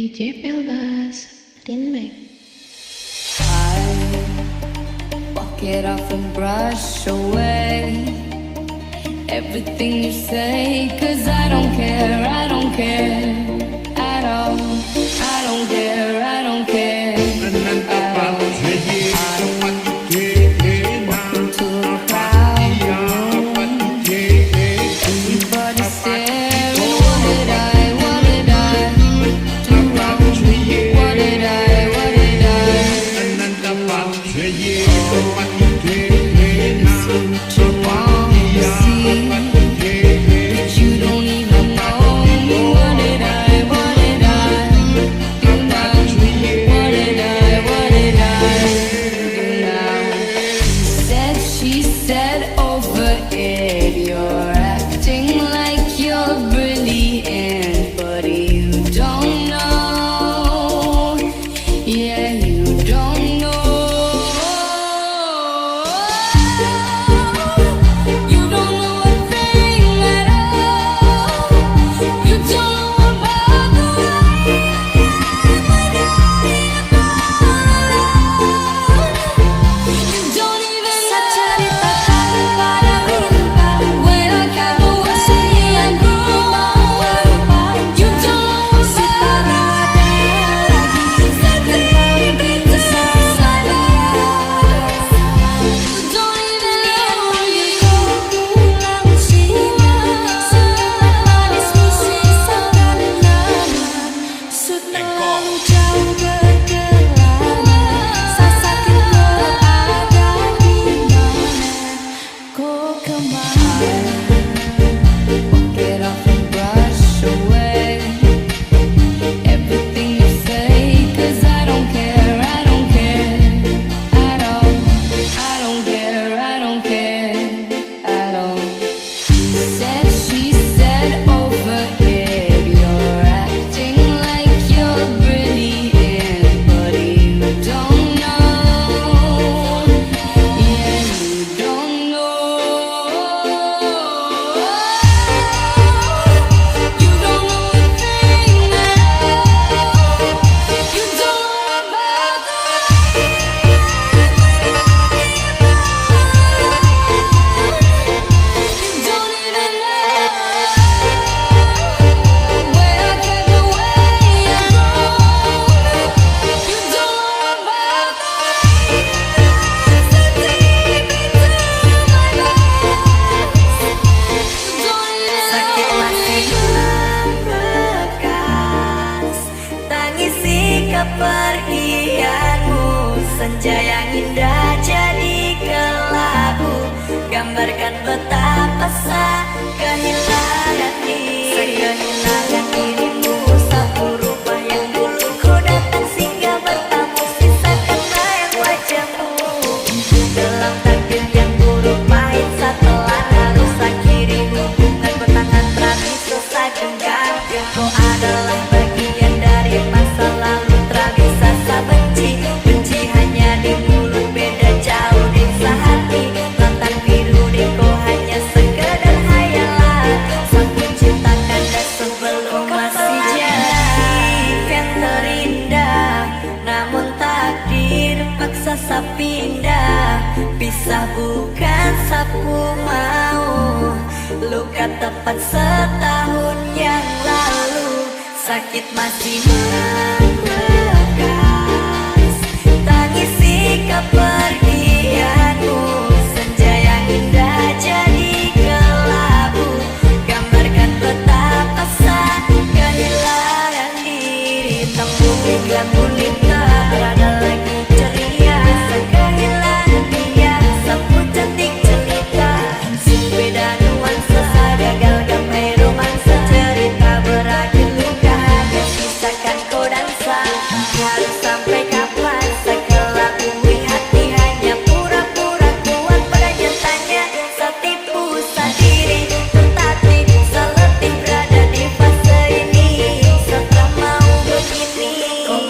DJ Pelbas, Rinmek. Walk it off and brush away everything you say, 'cause I don't care at all. I don't care at all. Walk into a crowd, everybody staring. What did I do wrong? What did I kepergianmu, senja yang indah jadi kelabu, gambarkan betapa sakit kehilangan dirimu. Satu rupa yang dulu ku datang singgah bertamu, sisa kenang wajahmu. Dalam takdir yang buruk pahit setelah harus akhiri hubungan bertangan terakhir selesai genggam. Kau adalah bagian dari masa lalu. Pindah, pisah bukan sapu mau. Luka tepat setahun yang lalu, sakit masih membekas. Tangisi kepergianmu, senja yang indah jadi kelabu, gambarkan betapa sakit kehilangan diri. Tembung hingga gulita berada lagi.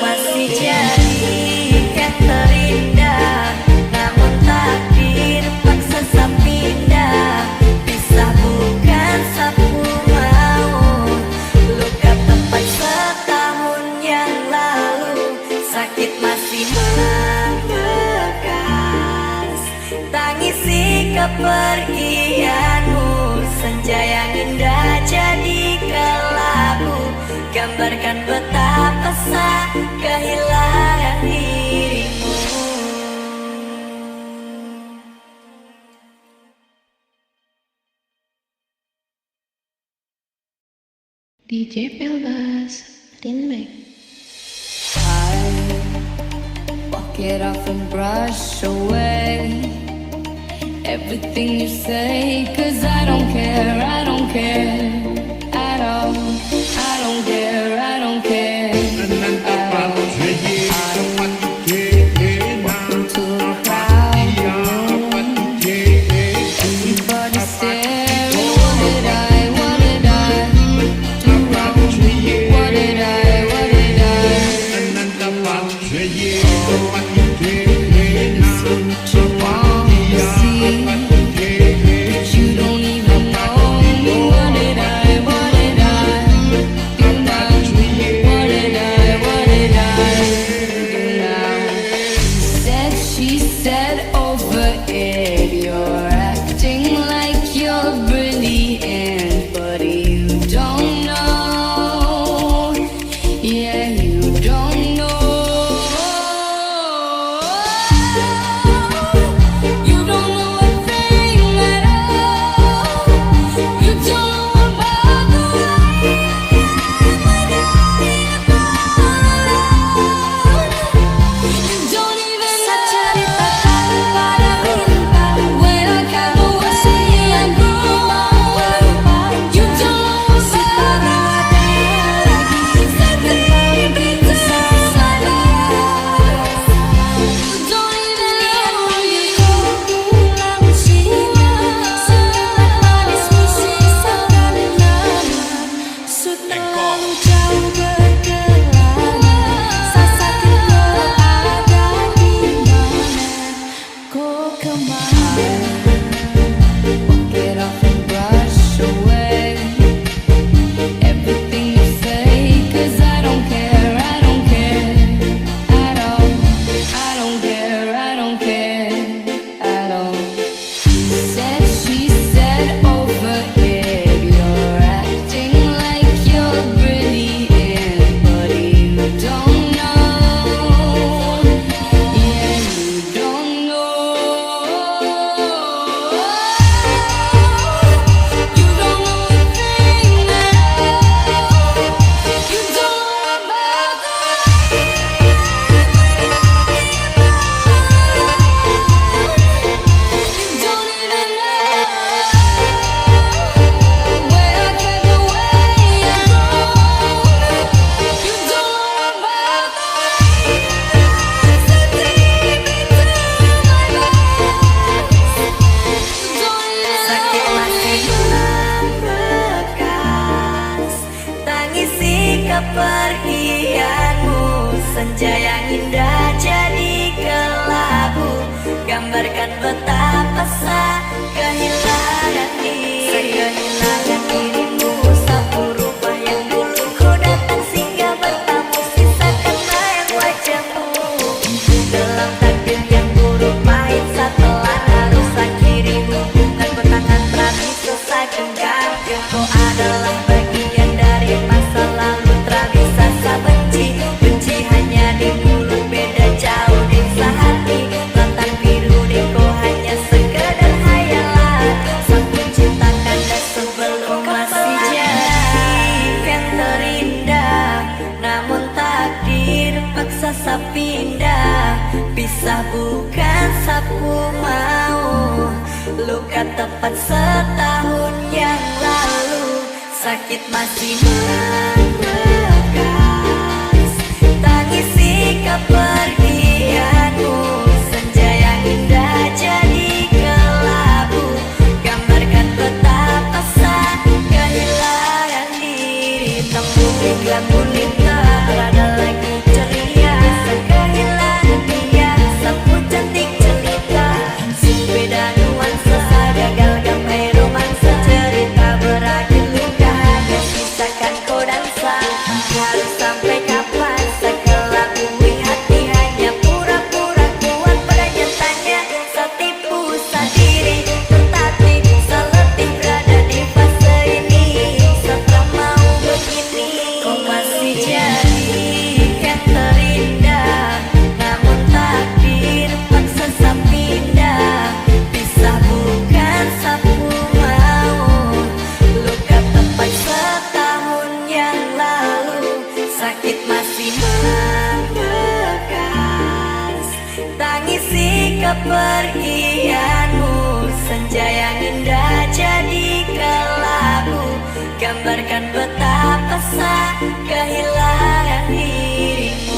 Masih kepergianmu, senja yang indah jadi kelabu, gambarkan betapa sakit kehilangan dirimu. DJ Pelbas, Rinmek. Walk it off and brush away everything you say, 'cause I don't care at all. I don't care at all. Walking to a crowd room, everybody staring. What did I do wrong? What did I kepergianmu, senja yang indah jadi kelabu, gambarkan betapa sakit kehilangan dirimu. Satu rupa yang dulu ku datang singgah bertamu, sisa kenang wajahmu. Dalam takdir yang buruk pahit setelah harus akhiri hubungan bertangan terapi selesai genggam. Kau adalah bagian dari masa lalu, tak bisa saya benci hanya di mulut, beda jauh di sehati. Lautan biru di kau hanya sekedar hayalan, sapu ciptakan dan sebelum masih jadi yang terindah. Namun takdir paksa saya pindah, pisah bukan sapu mau. Luka tepat setahun yang lalu, sakit masih membekas. Tangisi kepergianmu, senja yang indah jadi kelabu, gambarkan betapa sakit kehilangan diri. Tembung hingga kulit tak berada lagi ceria, kehilangan dia sapu cantik cerita. Beda nuansa gagal gapai romansa, cerita berakhir luka hanya sisakan kau dansa. masih membekas. Tangisi kepergianmu, senja yang indah jadikan lagu, gambarkan betapa sakit kehilangan dirimu.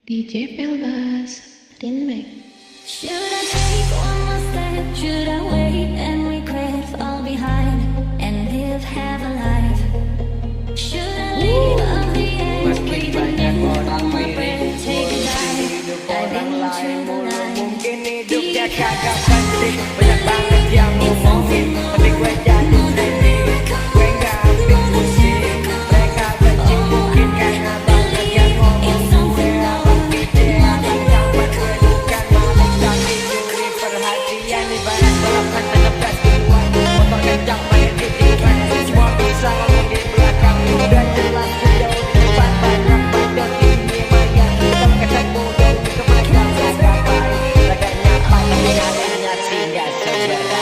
DJ Pelbas, Rinmek. Should I take one more step? Should I wait and regret all behind and live, have a life? Should I leave on the edge, breathing in on my breath, take a dive into the night? Mungkin hidupnya kagak penting, banyak banget yang ngomongin, tapi gue jadi trending. Gue gak ambil pusing, mereka benci mungkin karena banyak yang ngomong. Gue abang ide, abang campur, gue bukan maling, tapi curi perhatian. Ibarat balapan tetap gas duluan, motor kencang bayar di tikungan. Semua bisa ngomong di belakang, udah jelas jauh di depan. Banyak bandot ini maya, hitam ketek bodoh di kemajang. Agak baik, laganya apa, tapi ngalirnya sih gak seberapa.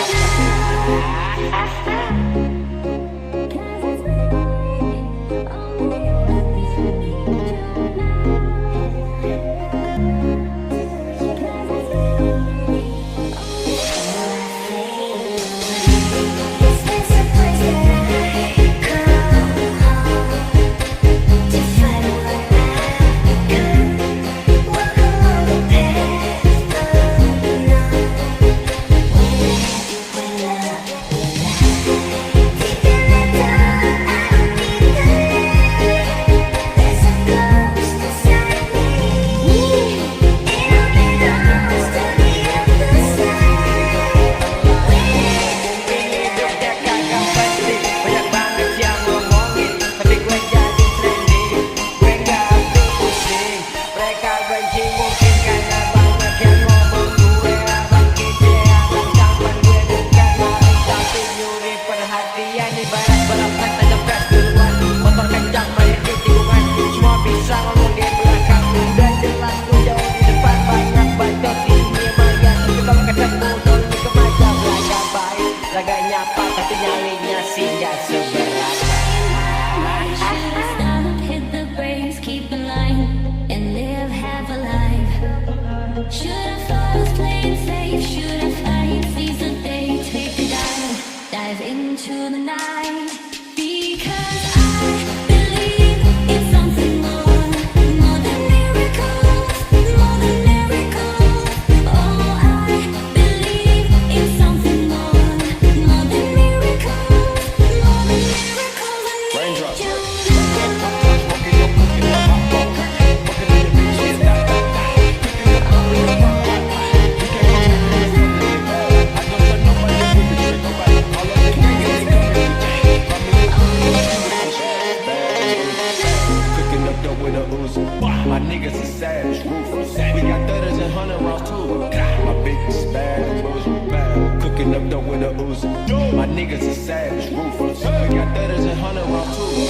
My niggas is savage, ruthless. We got 30s and 100 rounds too. My bitch is bad, and boys we bad. Cooking up dope with a Uzi. My niggas is savage, ruthless. We got 30s and 100 rounds too.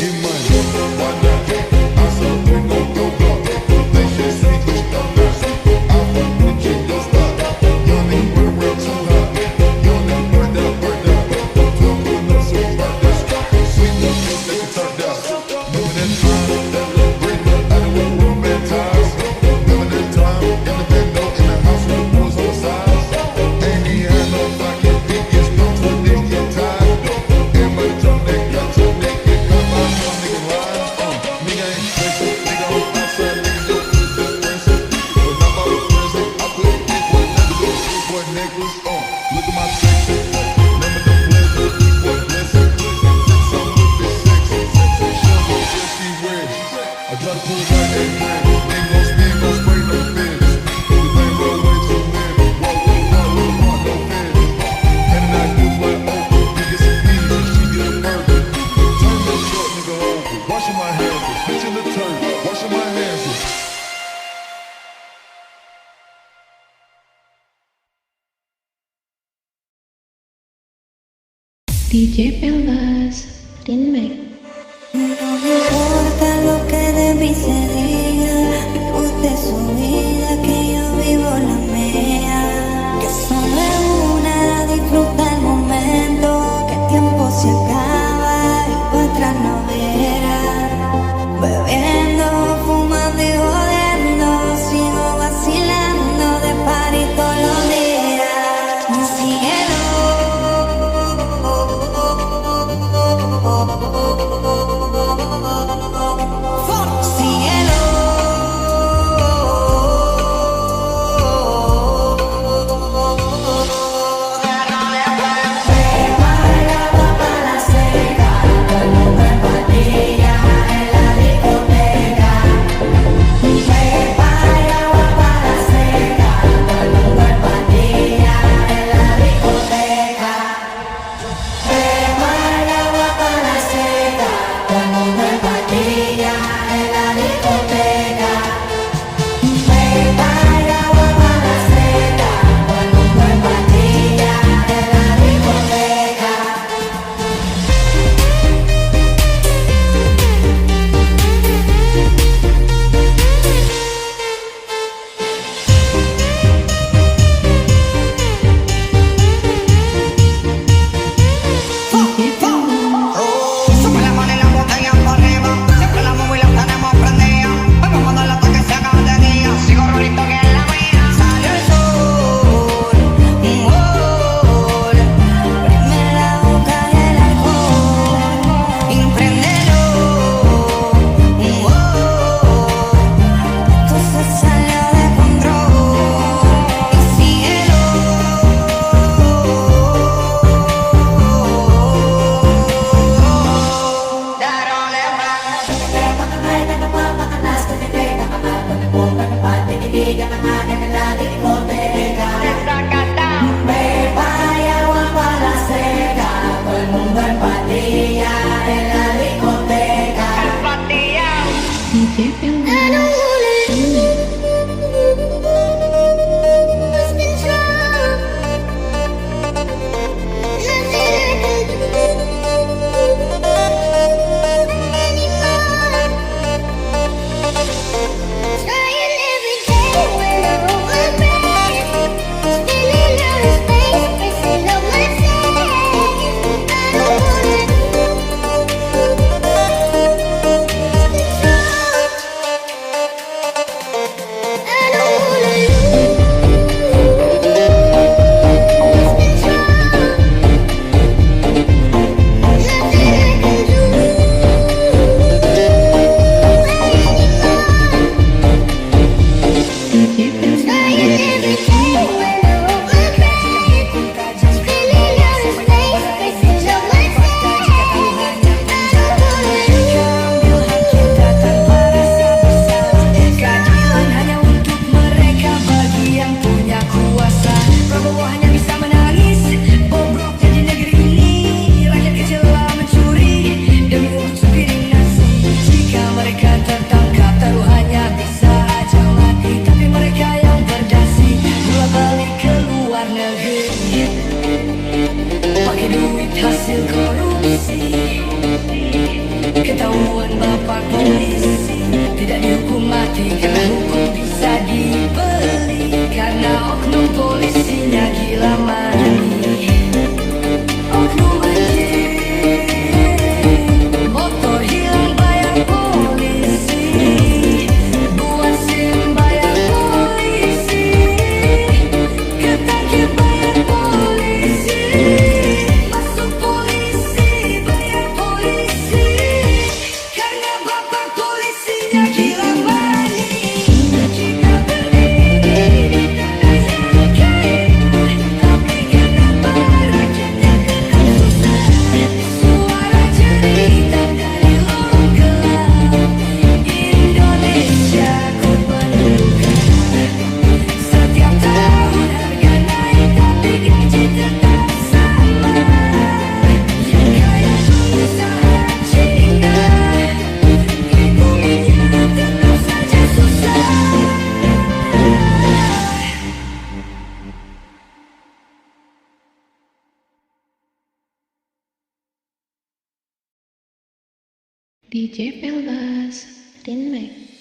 Get money, why not? I saw three on your block. They should see what you done now. I want to check your stock. Young nigga run around too hot. Young nigga burn down. 12 pulling up, so you burn down. Sweet love, just let you turn down. Remember that time, that little break up, I done went romanticized. Remember that time, in the bando, in the house with the boys on the sides. Ain't he had no fucking biggest, no to a nigga get tired. Everybody jump that gun, so nigga come out, young nigga ride. Nigga ain't racing, nigga on outside, nigga do it just racing. When I'm out of prison, I put a big boy necklace, big boy necklace. Look at my section. Remember the pleasure, big boy blessing. Some with this sexy. She don't go where she wears. I try to pull right that man. Ain't gon' spin, gon' spray no fins. The thing roll way too many. Walk, no fins. And I do like Oprah. You get some peas and she get a burger. Turn that short nigga over. Washing my hands with. Bitch in the turd. Washing my hands with. DJ Pelbas, Rinmek. No me importa lo que de mí se diga, vive usted su vida, que yo vivo la mía. Que Pakai duit hasil korupsi, ketahuan bapak polisi, tidak dihukum mati karena hukum bisa dibeli. Karena oknum polisinya gila money. Oknum anjing, motor hilang bayar polisi, buat SIM bayar polisi, ketagih bayar polisi, masuk polisi bayar polisi, karena bapak polisinya gila money. Kita berdiri di tanah yang kaya, tapi kenapa rakyatnya tetap susah? Suara cerita dari lorong gelap, Indonesia kau menduga. Setiap tahun harga naik tapi gaji tetap sama. Yang kaya pengusaha Cina, ekonominya tetap saja susah. DJ Pelbas, Rinmek.